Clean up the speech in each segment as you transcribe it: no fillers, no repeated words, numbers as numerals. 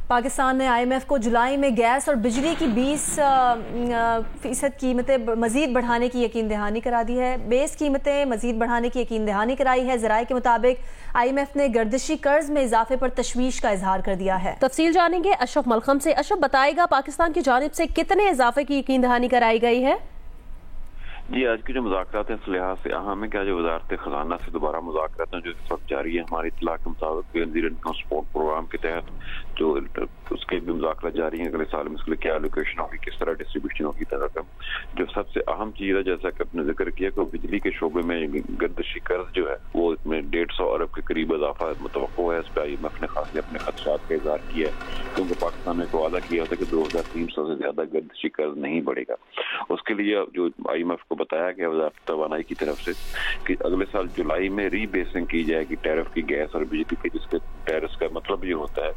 پاکستان نے IMF کو جولائی میں گیس اور بجلی کی 20% قیمتیں مزید بڑھانے کی یقین دہانی کرا دی ہے. بیس قیمتیں مزید بڑھانے کی یقین دہانی کرائی ہے. ذرائع کے مطابق IMF نے گردشی قرض میں اضافے پر تشویش کا اظہار کر دیا ہے. تفصیل جانیں گے اشرف ملخم سے. اشرف بتائے گا پاکستان کی جانب سے کتنے اضافے کی یقین دہانی کرائی گئی ہے؟ جی آج کے جو مذاکرات ہیں اس لحاظ سے اہم ہے کہ آج وزارت خزانہ سے دوبارہ مذاکرات ہیں جو اس وقت جاری ہے. ہماری اطلاع کے مطابق وزیر انکم سپورٹ پروگرام کے تحت جو اس کے بھی مذاکرات جاری ہیں. اگلے سال میں اس کے لیے کیا الوکیشن ہوگی, کس طرح ڈسٹریبیوشن ہوگی. جو سب سے اہم چیز ہے جیسا کہ آپ نے ذکر کیا کہ بجلی کے شعبے میں گردشی قرض جو ہے وہ اس میں 150 ارب کے قریب اضافہ متوقع ہے. اس پہ IMF نے خاصی اپنے خدشات کا اظہار کیا ہے کیونکہ پاکستان نے ایک وعدہ کیا تھا کہ 2300 سے زیادہ گردشی قرض نہیں بڑھے گا. اس کے لیے جو IMF کو بتایا گیا وزارت توانائی کی طرف سے کہ اگلے سال جولائی میں ری بیسنگ کی جائے گی ٹیرف کی, گیس اور بجلی کی, جس کے ٹیرف کا مطلب یہ ہوتا ہے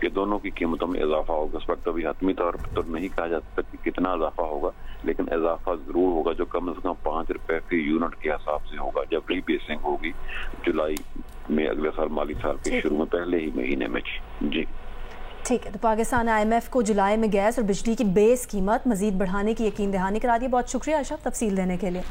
کہ دونوں کی قیمتوں میں اضافہ ہوگا. اس وقت ابھی حتمی طور پر تو نہیں کہا جا سکتا کہ کتنا اضافہ ہوگا, لیکن اضافہ ضرور ہوگا جو کم از کم 5 روپے فی یونٹ کے حساب سے ہوگا جب ری بیسنگ ہوگی جولائی میں اگلے سال مالی سال کے شروع میں پہلے ہی مہینے میں. جی ٹھیک ہے. تو پاکستان IMF کو جولائی میں گیس اور بجلی کی بیس قیمت مزید بڑھانے کی یقین دہانی کرا دی. بہت شکریہ اشرف تفصیل دینے کے لیے.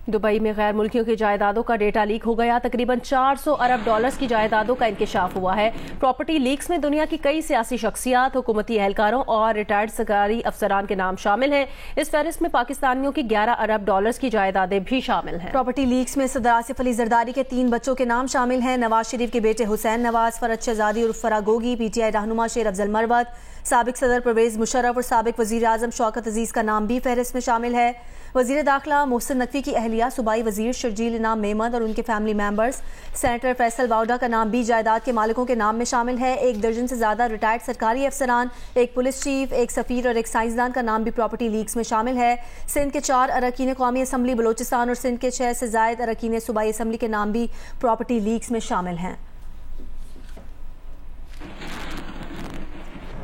دبئی میں غیر ملکیوں کی جائیدادوں کا ڈیٹا لیک ہو گیا. تقریباً 400 ارب ڈالرز کی جائیدادوں کا انکشاف ہوا ہے. پراپرٹی لیکس میں دنیا کی کئی سیاسی شخصیات, حکومتی اہلکاروں اور ریٹائرڈ سرکاری افسران کے نام شامل ہیں. اس فہرست میں پاکستانیوں کی 11 ارب ڈالرز کی جائیدادیں بھی شامل ہیں. پراپرٹی لیکس میں صدر آصف علی زرداری کے 3 بچوں کے نام شامل ہیں. نواز شریف کے بیٹے حسین نواز, فرحت شہزادی اور فرح گوگی, PTI رہنما شیر افضل مروت, سابق صدر پرویز مشرف اور سابق وزیر اعظم شوکت عزیز کا نام بھی فہرست میں شامل ہے. وزیر داخلہ محسن نقوی کی اہلیہ صوبائی وزیر شرجیل انعام میمن اور ان کے فیملی ممبرز, سینیٹر فیصل واؤڈا کا نام بھی جائیداد کے مالکوں کے نام میں شامل ہے. 1 درجن سے زیادہ ریٹائرڈ سرکاری افسران, 1 پولیس چیف, 1 سفیر اور 1 سائنسدان کا نام بھی پراپرٹی لیکس میں شامل ہے. سندھ کے 4 اراکین قومی اسمبلی بلوچستان اور سندھ کے 6 سے زائد اراکین صوبائی اسمبلی کے نام بھی پراپرٹی لیکس میں شامل ہیں.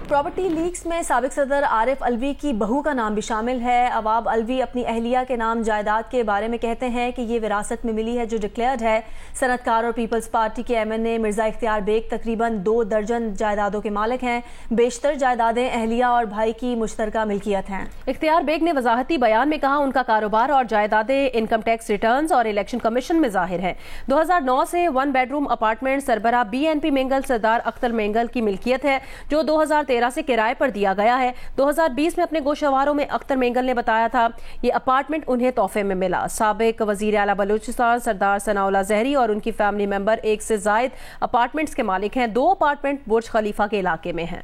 پراپرٹی لیکس میں سابق صدر عارف علوی کی بہو کا نام بھی شامل ہے. عواب علوی اپنی اہلیہ کے نام جائیداد کے بارے میں کہتے ہیں کہ یہ وراثت میں ملی ہے جو ڈکلیئرڈ ہے. صنعت کار اور پیپلز پارٹی کے MNA مرزا اختیار بیگ تقریباً 2 درجن جائیدادوں کے مالک ہیں. بیشتر جائیدادیں اہلیہ اور بھائی کی مشترکہ ملکیت ہیں. اختیار بیگ نے وضاحتی بیان میں کہا ان کا کاروبار اور جائیدادیں انکم ٹیکس ریٹرنز اور الیکشن کمیشن میں ظاہر ہے. 2009 سے 1 بیڈ روم اپارٹمنٹ سربراہ BNP مینگل سردار اختر مینگل کی ملکیت ہے جو 2013 سے کرائے پر دیا گیا ہے. 2020 میں اپنے گوشواروں میں اختر مینگل نے بتایا تھا یہ اپارٹمنٹ انہیں تحفے میں ملا. سابق وزیر اعلیٰ بلوچستان سردار ثناء اللہ زہری اور ان کی فیملی ممبر 1 سے زائد اپارٹمنٹس کے مالک ہیں. 2 اپارٹمنٹ برج خلیفہ کے علاقے میں ہیں.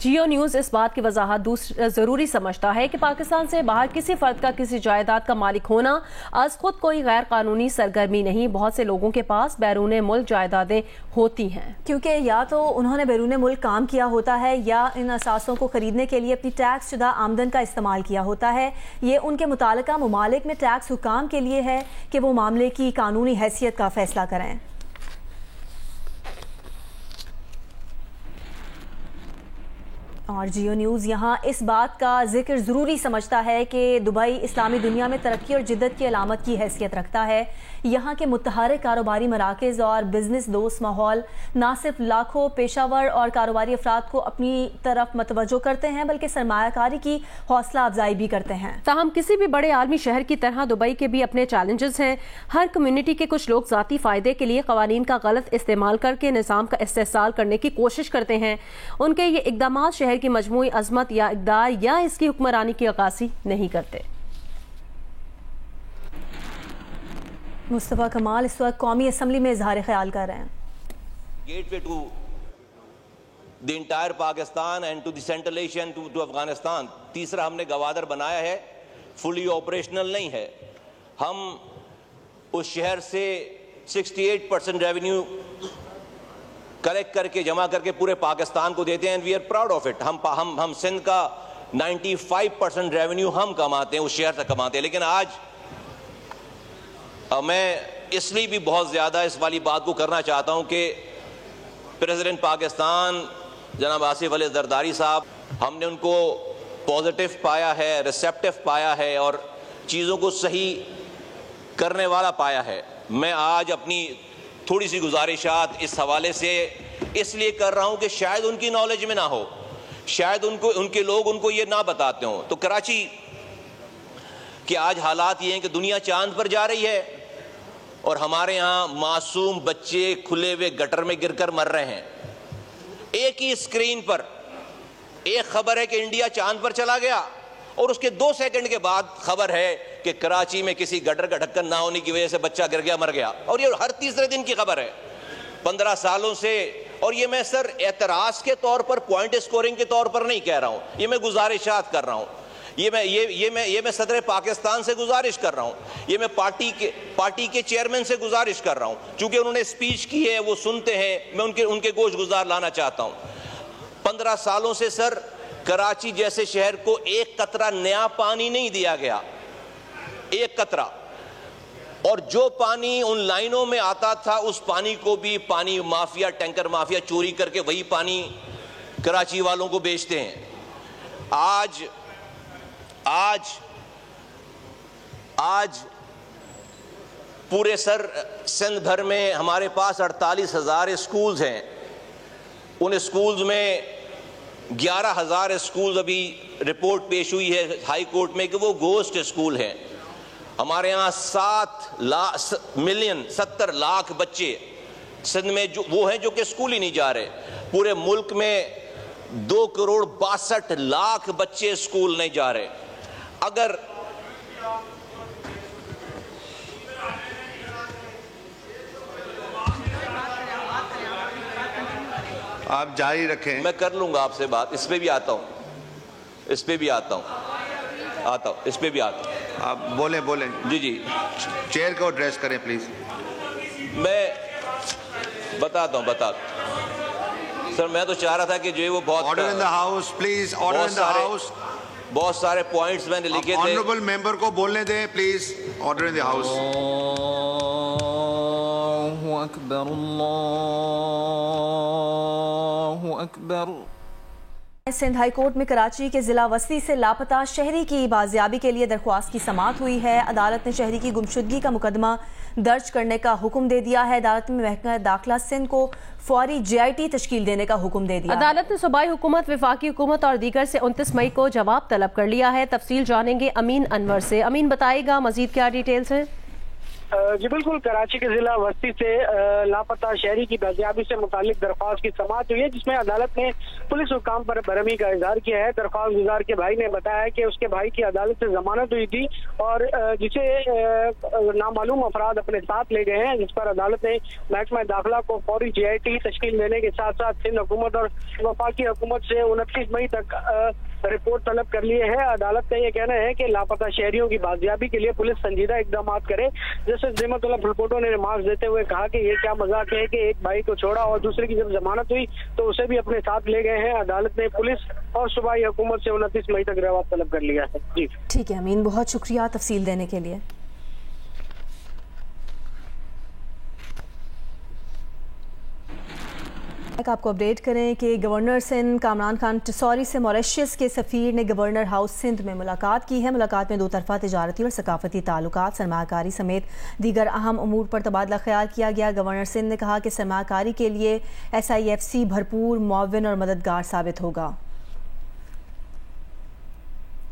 جیو نیوز اس بات کی وضاحت ضروری سمجھتا ہے کہ پاکستان سے باہر کسی فرد کا کسی جائیداد کا مالک ہونا از خود کوئی غیر قانونی سرگرمی نہیں. بہت سے لوگوں کے پاس بیرون ملک جائیدادیں ہوتی ہیں کیونکہ یا تو انہوں نے بیرون ملک کام کیا ہوتا ہے یا ان اثاثوں کو خریدنے کے لیے اپنی ٹیکس شدہ آمدن کا استعمال کیا ہوتا ہے. یہ ان کے متعلقہ ممالک میں ٹیکس حکام کے لیے ہے کہ وہ معاملے کی قانونی حیثیت کا فیصلہ کریں. اور جیو نیوز یہاں اس بات کا ذکر ضروری سمجھتا ہے کہ دبئی اسلامی دنیا میں ترقی اور جدت کی علامت کی حیثیت رکھتا ہے. یہاں کے متحرک کاروباری مراکز اور بزنس دوست ماحول نہ صرف لاکھوں پیشہ ور اور کاروباری افراد کو اپنی طرف متوجہ کرتے ہیں بلکہ سرمایہ کاری کی حوصلہ افزائی بھی کرتے ہیں. تاہم کسی بھی بڑے عالمی شہر کی طرح دبئی کے بھی اپنے چیلنجز ہیں. ہر کمیونٹی کے کچھ لوگ ذاتی فائدے کے لیے قوانین کا غلط استعمال کر کے نظام کا استحصال کرنے کی کوشش کرتے ہیں. ان کے یہ اقدامات شہر کی مجموعی عظمت یا اقدار یا اس کی حکمرانی کی عکاسی نہیں کرتے. مصطفیٰ کمال اس وقت قومی اسمبلی میں اظہار خیال کر رہے ہیں. Gateway to the entire Pakistan and to the central Asian to Afghanistan. تیسرا ہم نے گوادر بنایا ہے, فلی آپریشنل نہیں ہے. ہم اس شہر سے 68% ریونیو کلیکٹ کر کے جمع کر کے پورے پاکستان کو دیتے ہیں and we are proud of it. ہم سندھ کا 95% ریونیو ہم کماتے ہیں, اس شہر سے کماتے ہیں. لیکن آج میں اس لیے بھی بہت زیادہ اس والی بات کو کرنا چاہتا ہوں کہ پریزیڈنٹ پاکستان جناب آصف علی زرداری صاحب ہم نے ان کو پازیٹیو پایا ہے, ریسیپٹیو پایا ہے اور چیزوں کو صحیح کرنے والا پایا ہے. میں آج اپنی تھوڑی سی گزارشات اس حوالے سے اس لیے کر رہا ہوں کہ شاید ان کی نالج میں نہ ہو, شاید ان کے لوگ ان کو یہ نہ بتاتے ہوں. تو کراچی کہ آج حالات یہ ہیں کہ دنیا چاند پر جا رہی ہے اور ہمارے ہاں معصوم بچے کھلے ہوئے گٹر میں گر کر مر رہے ہیں. ایک ہی اسکرین پر ایک خبر ہے کہ انڈیا چاند پر چلا گیا اور اس کے 2 سیکنڈ کے بعد خبر ہے کہ کراچی میں کسی گٹر کا ڈھکن نہ ہونے کی وجہ سے بچہ گر گیا, مر گیا. اور یہ ہر تیسرے دن کی خبر ہے 15 سالوں سے. اور یہ میں سر اعتراض کے طور پر, پوائنٹ اسکورنگ کے طور پر نہیں کہہ رہا ہوں, یہ میں گزارشات کر رہا ہوں. یہ میں صدر پاکستان سے گزارش کر رہا ہوں, یہ میں پارٹی کے چیئرمین سے گزارش کر رہا ہوں. چونکہ انہوں نے اسپیچ کی ہے, وہ سنتے ہیں, میں ان کے گوش گزار لانا چاہتا ہوں. 15 سالوں سے سر کراچی جیسے شہر کو ایک قطرہ نیا پانی نہیں دیا گیا, ایک قطرہ. اور جو پانی ان لائنوں میں آتا تھا اس پانی کو بھی پانی مافیا, ٹینکر مافیا چوری کر کے وہی پانی کراچی والوں کو بیچتے ہیں. آج پورے سر سندھ بھر میں ہمارے پاس 48,000 اسکولز ہیں. ان اسکولز میں 11,000 اسکولز ابھی رپورٹ پیش ہوئی ہے ہائی کورٹ میں کہ وہ گوسٹ اسکول ہیں. ہمارے ہاں 70 لاکھ بچے سندھ میں وہ ہیں جو کہ اسکول ہی نہیں جا رہے. پورے ملک میں 2,62,00,000 بچے اسکول نہیں جا رہے. اگر آپ جاری رکھیں, میں کر لوں گا آپ سے بات, اس پہ بھی آتا ہوں, اس پہ بھی آتا ہوں. آپ بولیں. جی چیئر کو ایڈریس کریں پلیز. میں بتاتا ہوں. سر میں تو چاہ رہا تھا کہ جو وہ order in the house please, order in the house. بہت سارے پوائنٹس میں نے لکھے تھے. آنریبل ممبر کو بولنے دیں please. Order in the house. Allah Akbar, Allah Akbar. Sindh high court میں کراچی کے ضلع وسطی سے لاپتہ شہری کی بازیابی کے لیے درخواست کی سماعت ہوئی ہے. عدالت نے شہری کی گمشدگی کا مقدمہ درج کرنے کا حکم دے دیا ہے. عدالت میں محکمہ داخلہ سندھ کو فوری GIT تشکیل دینے کا حکم دے دیا. عدالت نے صوبائی حکومت, وفاقی حکومت اور دیگر سے 29 مئی کو جواب طلب کر لیا ہے. تفصیل جانیں گے امین انور سے. امین بتائے گا مزید کیا ڈیٹیلز ہیں؟ جی بالکل, کراچی کے ضلع وسطی سے لاپتہ شہری کی بازیابی سے متعلق درخواست کی سماعت ہوئی ہے جس میں عدالت نے پولیس حکام پر برہمی کا اظہار کیا ہے. درخواست گزار کے بھائی نے بتایا کہ اس کے بھائی کی عدالت سے ضمانت ہوئی تھی اور جسے نامعلوم افراد اپنے ساتھ لے گئے ہیں, جس پر عدالت نے محکمہ داخلہ کو فوری GIT تشکیل دینے کے ساتھ ساتھ سندھ حکومت اور وفاقی حکومت سے 29 مئی تک رپورٹ طلب کر لیے ہے. عدالت کا یہ کہنا ہے کہ لاپتہ شہریوں کی بازیابی کے لیے پولیس سنجیدہ اقدامات کرے. جیسے ذمت اللہ پھلپوٹو نے ریمارکس دیتے ہوئے کہا کہ یہ کیا مذاق ہے کہ ایک بھائی کو چھوڑا اور دوسرے کی جب ضمانت ہوئی تو اسے بھی اپنے ساتھ لے گئے ہیں. عدالت نے پولیس اور صوبائی حکومت سے 29 مئی تک جواب طلب کر لیا ہے. جی ٹھیک ہے امین, بہت شکریہ تفصیل دینے کے لیے. آپ کو اپڈیٹ کریں کہ گورنر سندھ کامران خان ٹسوری سے موریشیس کے سفیر نے گورنر ہاؤس سندھ میں ملاقات کی ہے. ملاقات میں 2 طرفہ تجارتی اور ثقافتی تعلقات, سرمایہ کاری سمیت دیگر اہم امور پر تبادلہ خیال کیا گیا. گورنر سندھ نے کہا کہ سرمایہ کاری کے لیے SIFC بھرپور معاون اور مددگار ثابت ہوگا.